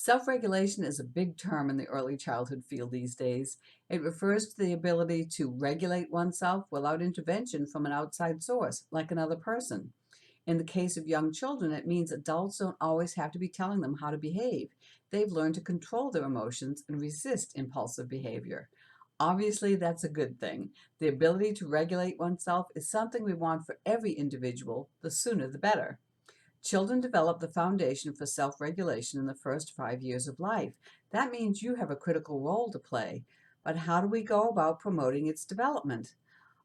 Self-regulation is a big term in the early childhood field these days. It refers to the ability to regulate oneself without intervention from an outside source, like another person. In the case of young children, it means adults don't always have to be telling them how to behave. They've learned to control their emotions and resist impulsive behavior. Obviously, that's a good thing. The ability to regulate oneself is something we want for every individual. The sooner the better. Children develop the foundation for self-regulation in the first 5 years of life. That means you have a critical role to play. But how do we go about promoting its development?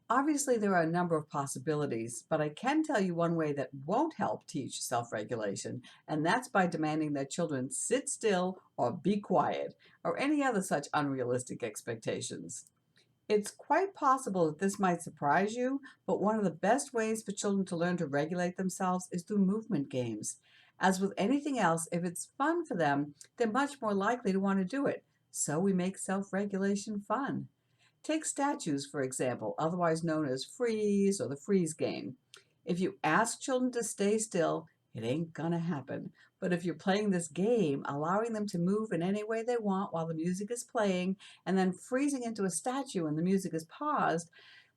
Obviously, there are a number of possibilities, but I can tell you one way that won't help teach self-regulation, and that's by demanding that children sit still or be quiet, or any other such unrealistic expectations. It's quite possible that this might surprise you, but one of the best ways for children to learn to regulate themselves is through movement games. As with anything else, if it's fun for them, they're much more likely to want to do it. So we make self-regulation fun. Take statues, for example, otherwise known as freeze or the freeze game. If you ask children to stay still, it ain't gonna happen. But if you're playing this game, allowing them to move in any way they want while the music is playing, and then freezing into a statue when the music is paused,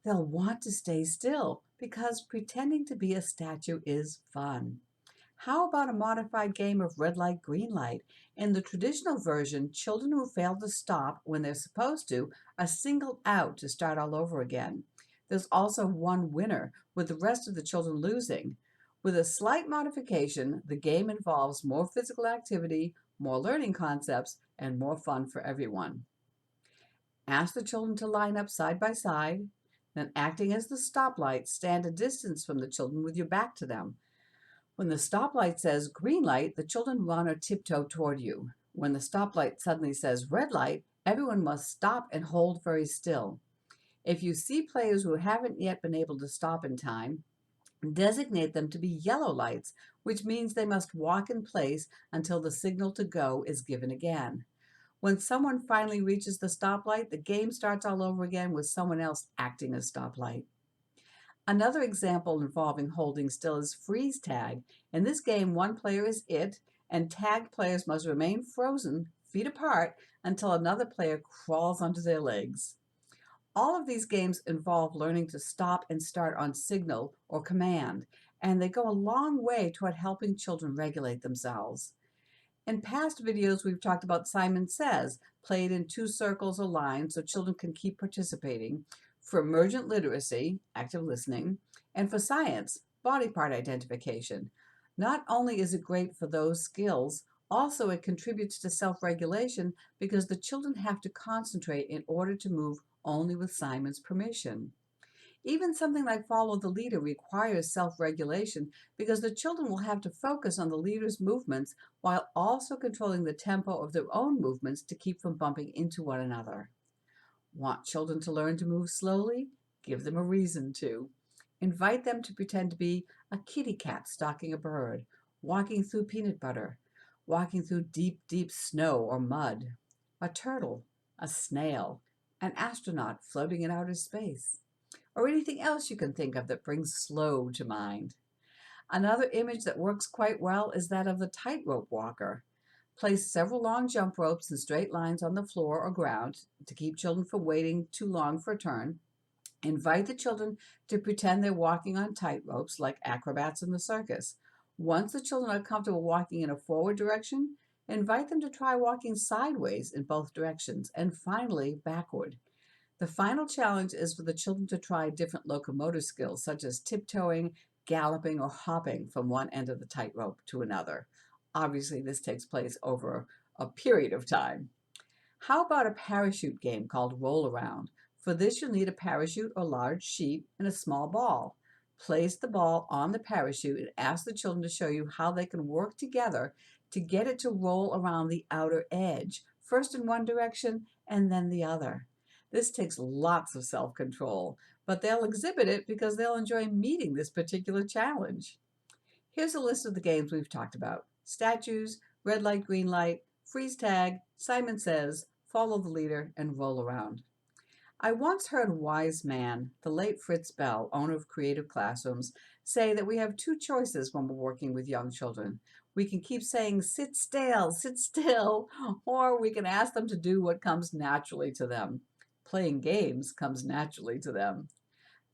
they'll want to stay still because pretending to be a statue is fun. How about a modified game of red light, green light? In the traditional version, children who fail to stop when they're supposed to are singled out to start all over again. There's also one winner, with the rest of the children losing. With a slight modification, the game involves more physical activity, more learning concepts, and more fun for everyone. Ask the children to line up side by side, then acting as the stoplight, stand a distance from the children with your back to them. When the stoplight says green light, the children run or tiptoe toward you. When the stoplight suddenly says red light, everyone must stop and hold very still. If you see players who haven't yet been able to stop in time, designate them to be yellow lights, which means they must walk in place until the signal to go is given again. When someone finally reaches the stoplight, the game starts all over again with someone else acting as stoplight. Another example involving holding still is freeze tag. In this game, one player is it, and tagged players must remain frozen, feet apart, until another player crawls onto their legs. All of these games involve learning to stop and start on signal or command, and they go a long way toward helping children regulate themselves. In past videos, we've talked about Simon Says, played in two circles or lines so children can keep participating, for emergent literacy, active listening, and for science, body part identification. Not only is it great for those skills, also it contributes to self-regulation because the children have to concentrate in order to move only with Simon's permission. Even something like follow the leader requires self-regulation because the children will have to focus on the leader's movements while also controlling the tempo of their own movements to keep from bumping into one another. Want children to learn to move slowly? Give them a reason to. Invite them to pretend to be a kitty cat stalking a bird, walking through peanut butter, walking through deep, deep snow or mud, a turtle, a snail, an astronaut floating in outer space, or anything else you can think of that brings slow to mind. Another image that works quite well is that of the tightrope walker. Place several long jump ropes in straight lines on the floor or ground to keep children from waiting too long for a turn. Invite the children to pretend they're walking on tight ropes like acrobats in the circus. Once the children are comfortable walking in a forward direction, invite them to try walking sideways in both directions and finally backward. The final challenge is for the children to try different locomotor skills, such as tiptoeing, galloping, or hopping from one end of the tightrope to another. Obviously, this takes place over a period of time. How about a parachute game called Roll Around? For this, you'll need a parachute or large sheet and a small ball. Place the ball on the parachute and ask the children to show you how they can work together to get it to roll around the outer edge, first in one direction and then the other. This takes lots of self-control, but they'll exhibit it because they'll enjoy meeting this particular challenge. Here's a list of the games we've talked about: statues, red light, green light, freeze tag, Simon Says, follow the leader, and roll around. I once heard a wise man, the late Fritz Bell, owner of Creative Classrooms, say that we have two choices when we're working with young children. We can keep saying, sit still, or we can ask them to do what comes naturally to them. Playing games comes naturally to them.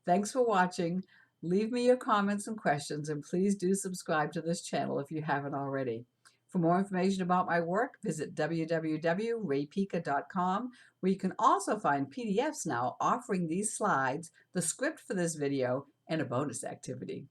Thanks for watching. Leave me your comments and questions, and please do subscribe to this channel if you haven't already. For more information about my work, visit www.raypica.com, where you can also find PDFs now offering these slides, the script for this video, and a bonus activity.